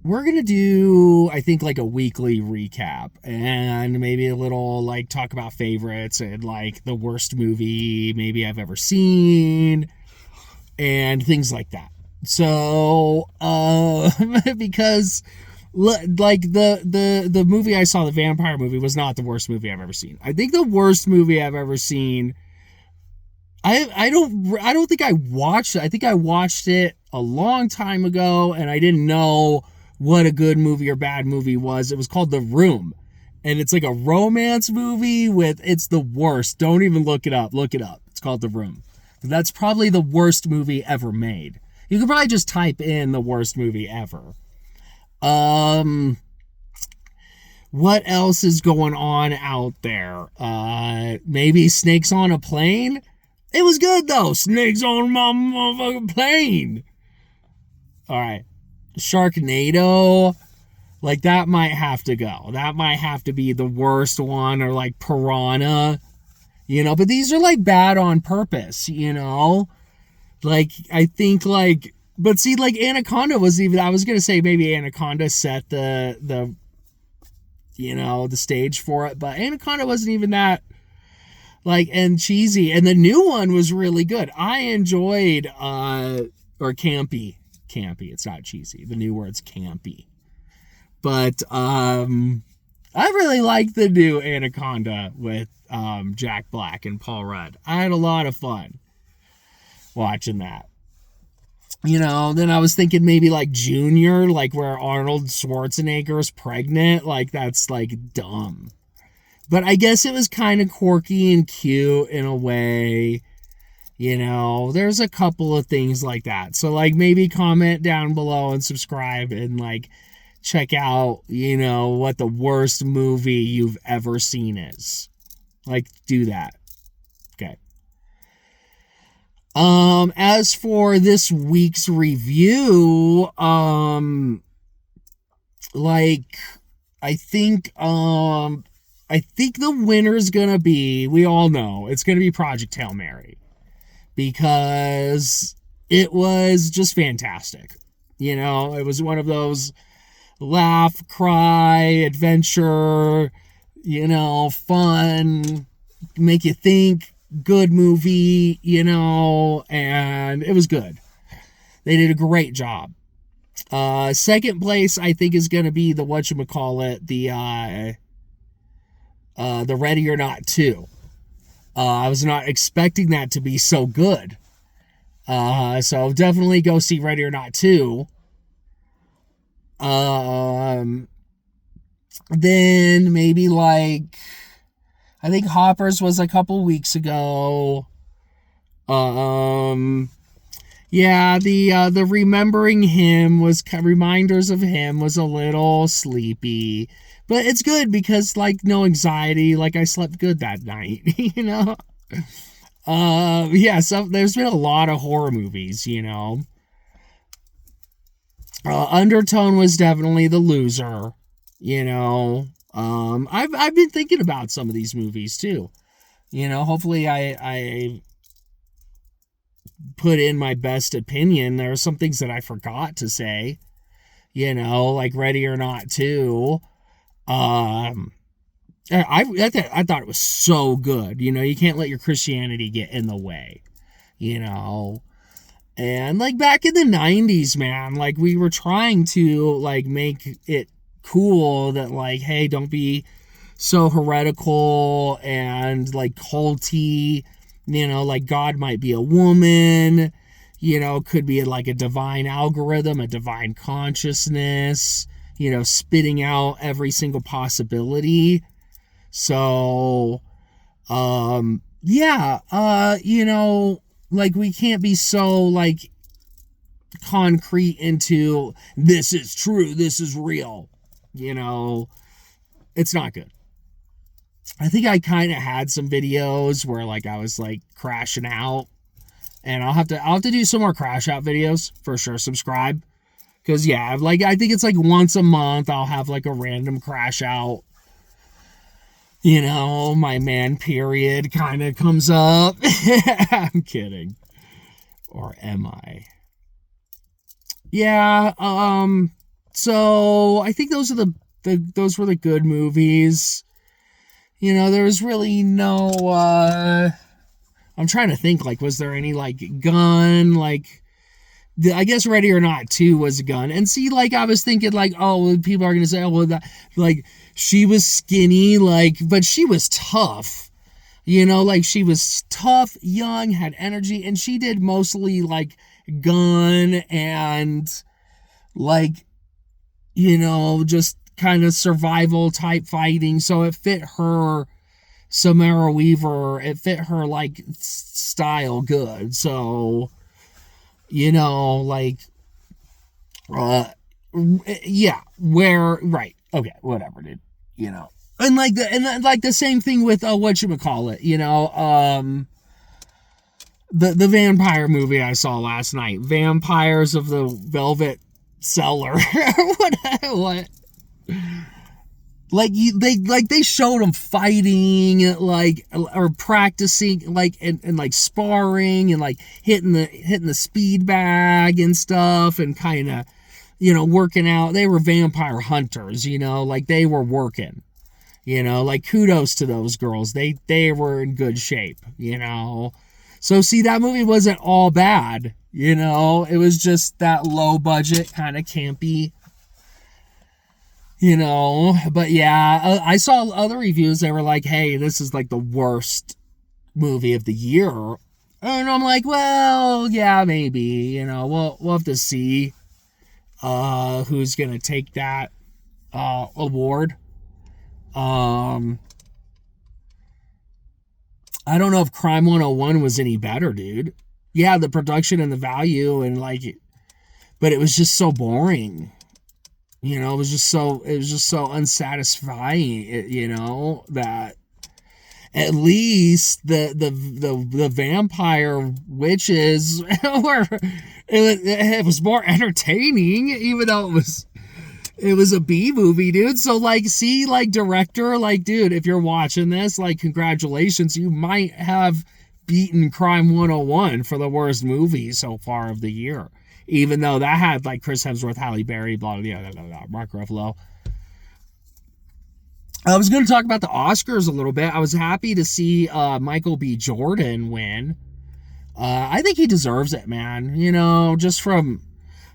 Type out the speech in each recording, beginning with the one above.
we're going to do, I think, like a weekly recap and maybe a little like talk about favorites and like the worst movie maybe I've ever seen and things like that. So, because like the movie I saw, the vampire movie, was not the worst movie I've ever seen. I think the worst movie I've ever seen, I don't think I watched it. I think I watched it a long time ago and I didn't know what a good movie or bad movie was. It was called The Room. And it's like a romance movie with, it's the worst. Don't even look it up. Look it up. It's called The Room. That's probably the worst movie ever made. You could probably just type in the worst movie ever. What else is going on out there? Maybe Snakes on a Plane? It was good though. Snakes on my motherfucking plane. All right. Sharknado. Like that might have to go. That might have to be the worst one, or like Piranha. But these are like bad on purpose, Like I think like, but see, like Anaconda was even, I was gonna say maybe Anaconda set the stage for it, but Anaconda wasn't even that like and cheesy, and the new one was really good. I enjoyed or campy. It's not cheesy. The new word's campy. But I really like the new Anaconda with Jack Black and Paul Rudd. I had a lot of fun watching that. Then I was thinking maybe like Junior, like where Arnold Schwarzenegger's pregnant. Like that's like dumb. But I guess it was kind of quirky and cute in a way. There's a couple of things like that. So like maybe comment down below and subscribe and like check out, what the worst movie you've ever seen is. Like do that. Okay. As for this week's review, like I think the winner's gonna be, we all know, it's gonna be Project Hail Mary. Because it was just fantastic. It was one of those laugh, cry, adventure, fun, make you think, good movie, and it was good. They did a great job. Second place, I think, is going to be the whatchamacallit, the Ready or Not 2. I was not expecting that to be so good. So definitely go see Ready or Not 2. Then maybe like, I think Hoppers was a couple weeks ago. Yeah, the Reminders of Him was a little sleepy. But it's good because, like, no anxiety. Like, I slept good that night, Yeah, so there's been a lot of horror movies, Undertone was definitely the loser, I've been thinking about some of these movies, too. Hopefully I put in my best opinion. There are some things that I forgot to say, like Ready or Not 2. I thought it was so good. You can't let your Christianity get in the way, and like back in the 90s, man, like we were trying to like make it cool that like, hey, don't be so heretical and like culty, like God might be a woman, could be like a divine algorithm, a divine consciousness, spitting out every single possibility. So, yeah, like we can't be so like concrete into this is true, this is real, it's not good. I think I kind of had some videos where like I was like crashing out, and I'll have to do some more crash out videos for sure. Subscribe. Because, yeah, like, I think it's like once a month I'll have like a random crash out. My man period kind of comes up. I'm kidding. Or am I? Yeah, So I think those are those were the good movies. There was really no I'm trying to think, like, was there any like gun, like, I guess Ready or Not 2 was a gun. And see, like, I was thinking, like, oh, people are gonna say, oh, well, that, like, she was skinny, like, but she was tough. Like, she was tough, young, had energy, and she did mostly like gun and like, just kind of survival type fighting. So it fit her, Samara Weaver, it fit her like style good. So, like, yeah, right. Okay, whatever, dude. And like the same thing with whatchamacallit, the vampire movie I saw last night, Vampires of the Velvet Cellar. what like they showed them fighting, like, or practicing, like, and like sparring and like hitting the speed bag and stuff, and kind of working out. They were vampire hunters, like they were working. Like, kudos to those girls. They were in good shape, So, see, that movie wasn't all bad, It was just that low budget, kind of campy, But, yeah, I saw other reviews that were like, hey, this is, like, the worst movie of the year. And I'm like, well, yeah, maybe, we'll have to see who's going to take that award. I don't know if Crime 101 was any better, dude. Yeah, the production and the value and like, but it was just so boring. It was just so unsatisfying. That at least the vampire witches were, it was more entertaining, even though it was a B movie, dude. So, like, see, like, director, like, dude, if you're watching this, like, congratulations, you might have beaten Crime 101 for the worst movie so far of the year. Even though that had, like, Chris Hemsworth, Halle Berry, blah, blah, blah, blah, Mark Ruffalo. I was going to talk about the Oscars a little bit. I was happy to see Michael B. Jordan win. I think he deserves it, man. Just from...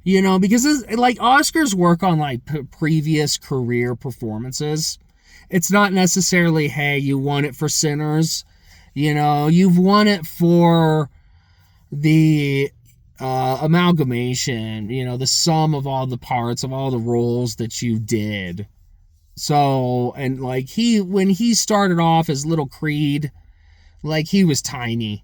because like, Oscars work on like previous career performances. It's not necessarily, hey, you won it for Sinners. You've won it for the amalgamation, the sum of all the parts of all the roles that you did. So, and like, when he started off as Little Creed, like, he was tiny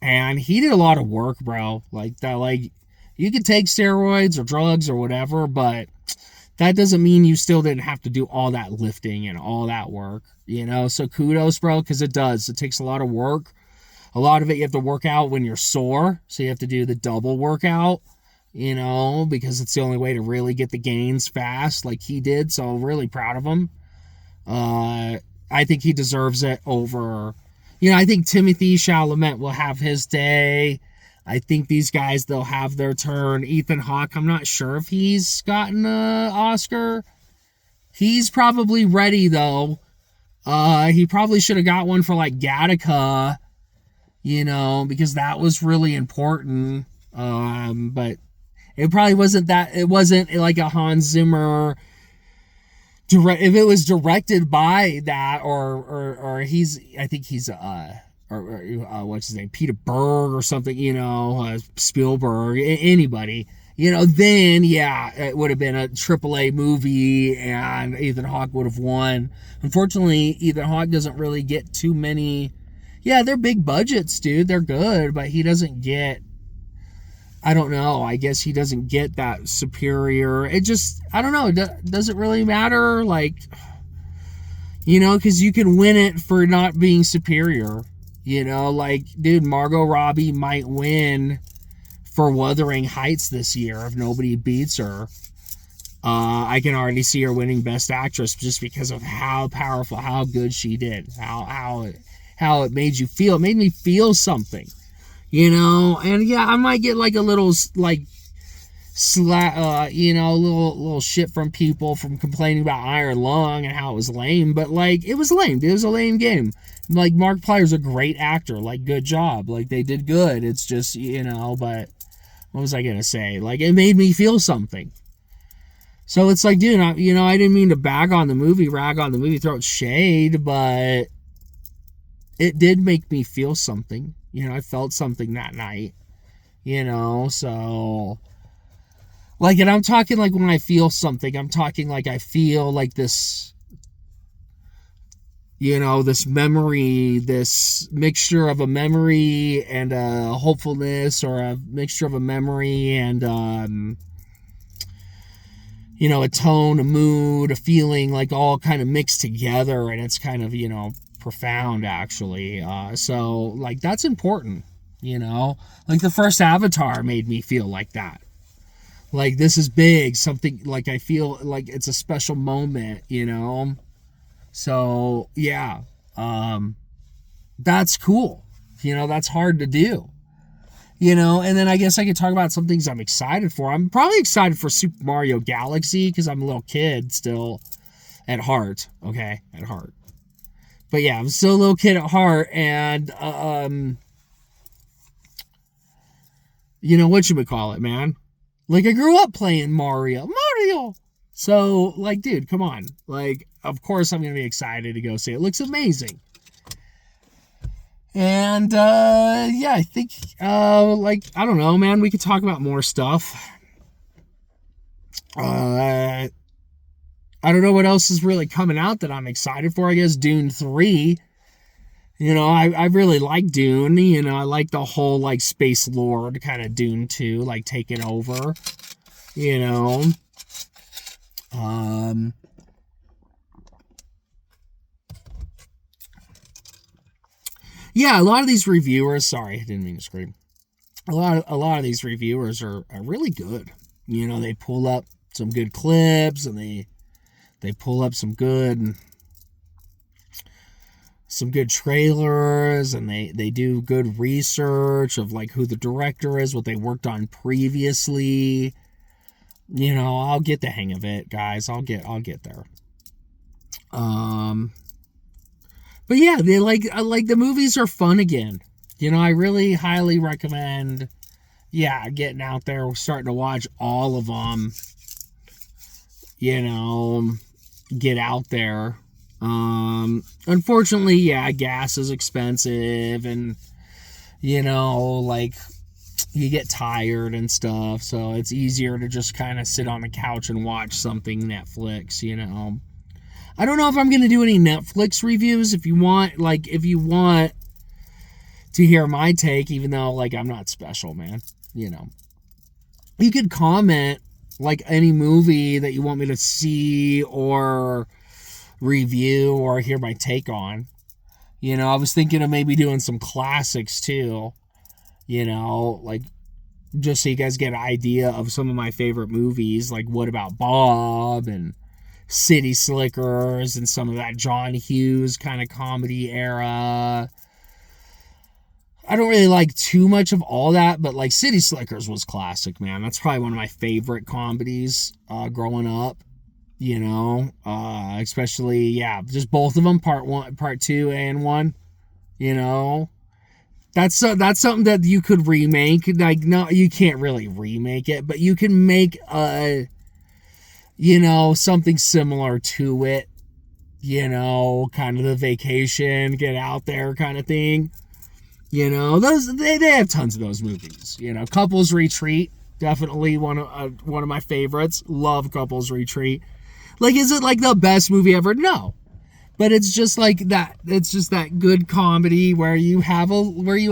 and he did a lot of work, bro. Like that, like, you could take steroids or drugs or whatever, but that doesn't mean you still didn't have to do all that lifting and all that work, So kudos, bro, because it does. It takes a lot of work. A lot of it you have to work out when you're sore, so you have to do the double workout, because it's the only way to really get the gains fast like he did. So really proud of him. I think he deserves it over, I think Timothée Chalamet will have his day. I think these guys, they'll have their turn. Ethan Hawke, I'm not sure if he's gotten an Oscar. He's probably ready, though. He probably should have got one for, like, Gattaca, because that was really important. But it probably wasn't that. It wasn't like a Hans Zimmer if it was directed by that, or I think he's what's his name, Peter Berg or something, Spielberg, anybody, then yeah, it would have been a AAA movie and Ethan Hawke would have won. Unfortunately, Ethan Hawke doesn't really get too many. Yeah, they're big budgets, dude. They're good, but he doesn't get, I don't know, I guess he doesn't get that superior. It just, I don't know, does it really matter? Like, because you can win it for not being superior. Like, dude, Margot Robbie might win for Wuthering Heights this year if nobody beats her. I can already see her winning Best Actress just because of how powerful, how good she did, how it made you feel. It made me feel something, And yeah, I might get like a little like little shit from people from complaining about Iron Lung and how it was lame, but like it was lame. It was a lame game. Like Markiplier's a great actor. Like good job. Like they did good. It's just but what was I gonna say? Like it made me feel something. So it's like, dude, I didn't mean to rag on the movie, throw shade, but it did make me feel something. I felt something that night. So like, and I'm talking like when I feel something, I'm talking like I feel like this, this memory, this mixture of a memory and a hopefulness, or a mixture of a memory and, a tone, a mood, a feeling, like all kind of mixed together. And it's kind of, profound actually. So like, that's important, like the first Avatar made me feel like that. Like, this is big, something, like, I feel like it's a special moment, So, yeah, that's cool. That's hard to do. And then I guess I could talk about some things I'm excited for. I'm probably excited for Super Mario Galaxy because I'm a little kid still at heart, okay? At heart. But, yeah, I'm still a little kid at heart, and, whatchamacallit, man? Like, I grew up playing Mario. So, like, dude, come on. Like, of course I'm going to be excited to go see it. It looks amazing. And, yeah, I think, I don't know, man. We could talk about more stuff. I don't know what else is really coming out that I'm excited for. I guess Dune 3. I really like Dune. I like the whole, like, Space Lord kind of Dune 2, like, taking over. Yeah, a lot of these reviewers, sorry, I didn't mean to scream. A lot of these reviewers are really good. They pull up some good clips, and they pull up some good trailers, and they do good research of like who the director is, what they worked on previously. I'll get the hang of it, guys. I'll get there. But yeah, they like the movies are fun again. I really highly recommend, getting out there, starting to watch all of them. Get out there. Unfortunately, gas is expensive, and like, you get tired and stuff, so it's easier to just kind of sit on the couch and watch something Netflix. I don't know if I'm gonna do any Netflix reviews. If you want to hear my take, even though, like, I'm not special, man, you could comment like any movie that you want me to see or review or hear my take on. I was thinking of maybe doing some classics too, like, just so you guys get an idea of some of my favorite movies, like What About Bob and City Slickers and some of that John Hughes kind of comedy era. I don't really like too much of all that, but like City Slickers was classic, man. That's probably one of my favorite comedies growing up. Especially, just both of them, part 1, part 2, and 1. That's something that you could remake. Like, no, you can't really remake it, but you can make something similar to it. Kind of the vacation, get out there kind of thing. Those they have tons of those movies. Couples Retreat, definitely one of my favorites. Love Couples Retreat. Like, is it like the best movie ever? No. But it's just like that. It's just that good comedy where you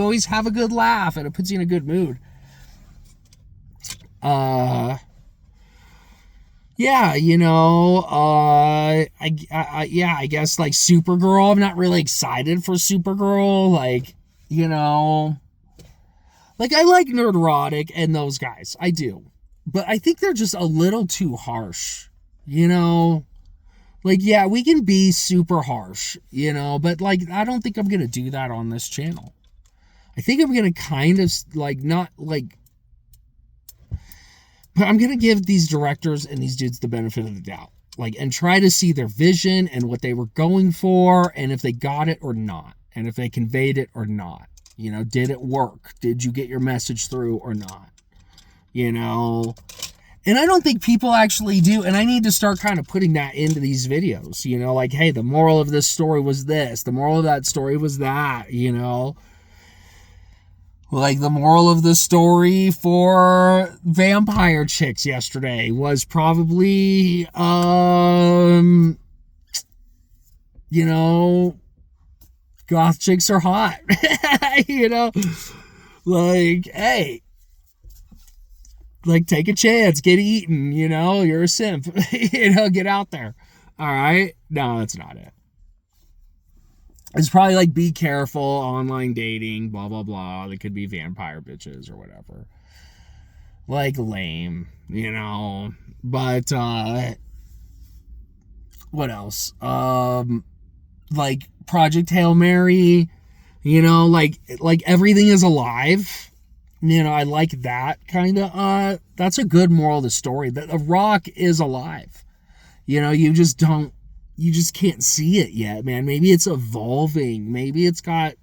always have a good laugh and it puts you in a good mood. I guess like Supergirl. I'm not really excited for Supergirl. Like, like, I like Nerdrotic and those guys. I do. But I think they're just a little too harsh. Like, we can be super harsh, but like, I don't think I'm going to do that on this channel. I think I'm going to kind of like, not like, But I'm going to give these directors and these dudes the benefit of the doubt. Like, and try to see their vision and what they were going for, and if they got it or not, and if they conveyed it or not. You know, did it work? Did you get your message through or not? You know, and I don't think people actually do, and I need to start kind of putting that into these videos, you know, like, hey, the moral of this story was this, the moral of that story was that, you know. Like, the moral of the story for vampire chicks yesterday was probably, you know, goth chicks are hot. You know, like, hey, like, take a chance, get eaten, you know, you're a simp. You know, get out there. All right? No, that's not it. It's probably like, be careful, online dating, blah, blah, blah. They could be vampire bitches or whatever. Like, lame, you know. But, what else? Like, Project Hail Mary, you know, like everything is alive. You know, I like that kind of, that's a good moral of the story. That a rock is alive. You know, you just can't see it yet, man. Maybe it's evolving. Maybe it's got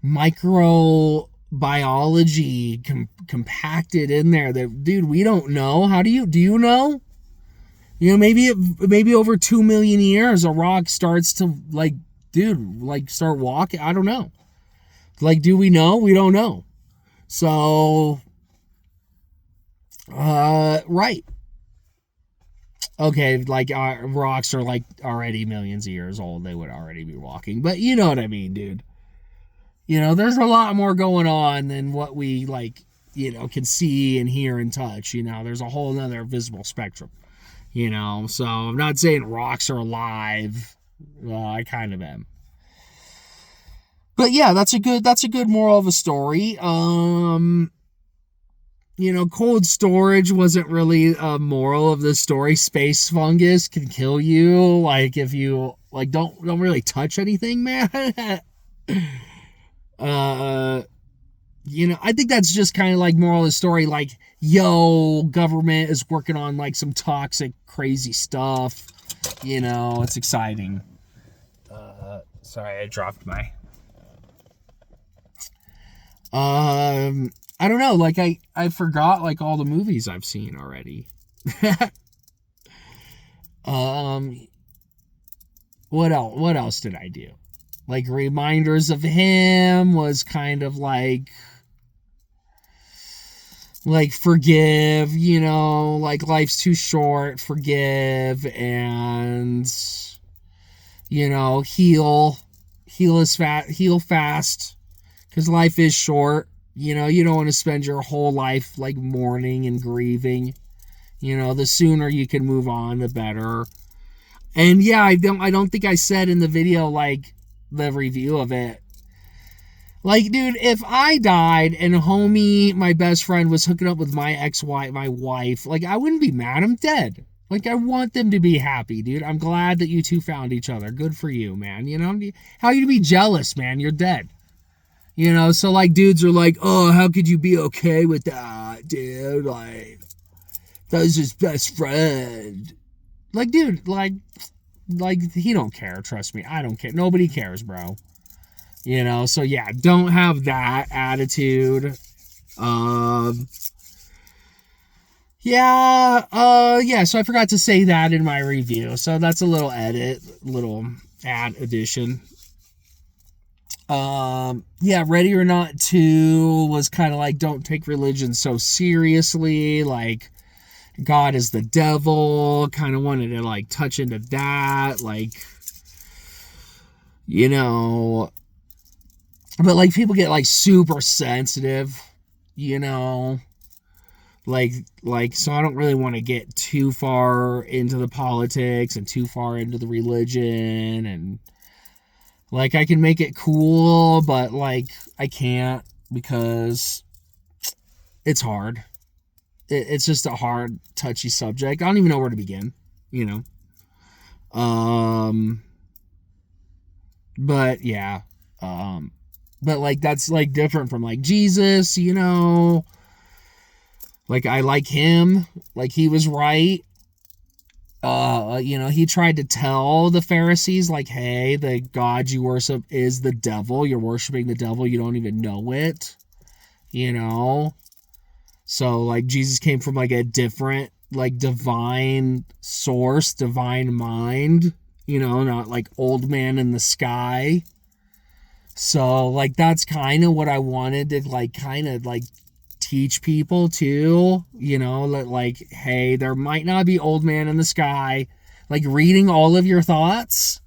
microbiology compacted in there that, dude, we don't know. Do you know? You know, maybe over 2 million years, a rock starts to, like, dude, like, start walking. I don't know. Like, do we know? We don't know. So, right. Okay, like, rocks are, like, already millions of years old. They would already be walking. But you know what I mean, dude. You know, there's a lot more going on than what we, like, you know, can see and hear and touch. You know, there's a whole nother visible spectrum. You know, so I'm not saying rocks are alive. Well, I kind of am. But yeah, that's a good moral of a story. You know, cold storage wasn't really a moral of the story. Space fungus can kill you. Like, if you, like, don't really touch anything, man. You know, I think that's just kind of like moral of the story. Like, yo, government is working on, like, some toxic, crazy stuff. You know, it's exciting. Sorry, I dropped my... I don't know, like, I forgot, like, all the movies I've seen already. What else did I do? Like, Reminders of Him was kind of like, forgive, you know, like, life's too short, forgive, and, you know, heal fast, because life is short. You know, you don't want to spend your whole life, like, mourning and grieving. You know, the sooner you can move on, the better. And yeah, I don't think I said in the video, like, the review of it, like, dude, if I died and homie, my best friend, was hooking up with my wife, like, I wouldn't be mad. I'm dead. Like, I want them to be happy, dude. I'm glad that you two found each other. Good for you, man. You know, how you be jealous, man? You're dead. You know, so, like, dudes are like, oh, how could you be okay with that, dude? Like, that was his best friend. Like, dude, like, he don't care, trust me. I don't care. Nobody cares, bro. You know, so yeah, don't have that attitude. Yeah, so I forgot to say that in my review. So that's a little ad addition. Yeah, Ready or Not 2 was kind of like, don't take religion so seriously, like, God is the devil, kind of wanted to, like, touch into that, like, you know, but, like, people get, like, super sensitive, you know, like, so I don't really want to get too far into the politics and too far into the religion, and, like, I can make it cool, but, like, I can't, because it's hard. It's just a hard, touchy subject. I don't even know where to begin, you know. But yeah. But, like, that's, like, different from, like, Jesus, you know. Like, I like him. Like, he was right. He tried to tell the Pharisees, like, hey, the God you worship is the devil. You're worshiping the devil. You don't even know it. So, like, Jesus came from, like, a different, like, divine source, divine mind, not like old man in the sky. So, like, that's kind of what I wanted to, like, kind of, like, teach people too, that, like, hey, there might not be old man in the sky, like, reading all of your thoughts,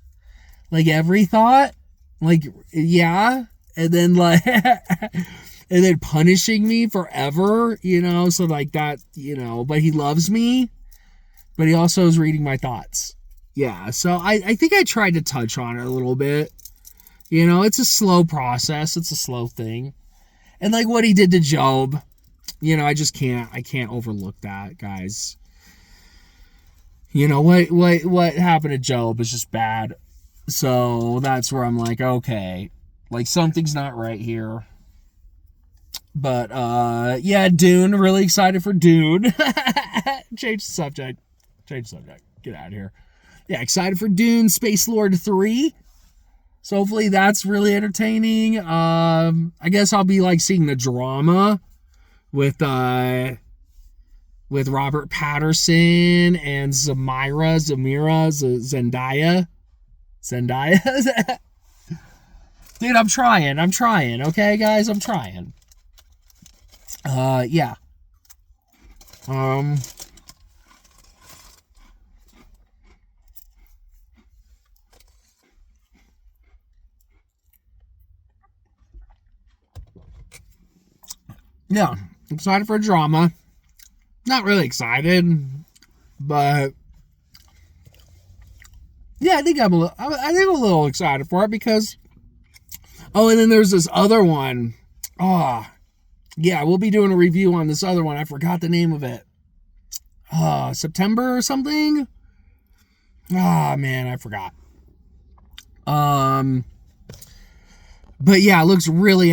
like, every thought, like, yeah, and then, like, and then punishing me forever, so, like, that, but he loves me, but he also is reading my thoughts. Yeah, so I think I tried to touch on it a little bit. It's a slow process. It's a slow thing. And, like, what he did to Job, I can't overlook that, guys. What happened to Job is just bad. So that's where I'm like, okay, like, something's not right here. But, yeah, Dune, really excited for Dune. Change the subject. Get out of here. Yeah, excited for Dune, Space Lord 3. So hopefully that's really entertaining. I guess I'll be, like, seeing the drama with Robert Patterson and Zendaya. Dude, I'm trying. Okay, guys, I'm trying. Yeah. Yeah, excited for drama. Not really excited, but yeah, I think I'm a little excited for it because. Oh, and then there's this other one. Oh, yeah, we'll be doing a review on this other one. I forgot the name of it. September or something. Ah, man, I forgot. But yeah, it looks really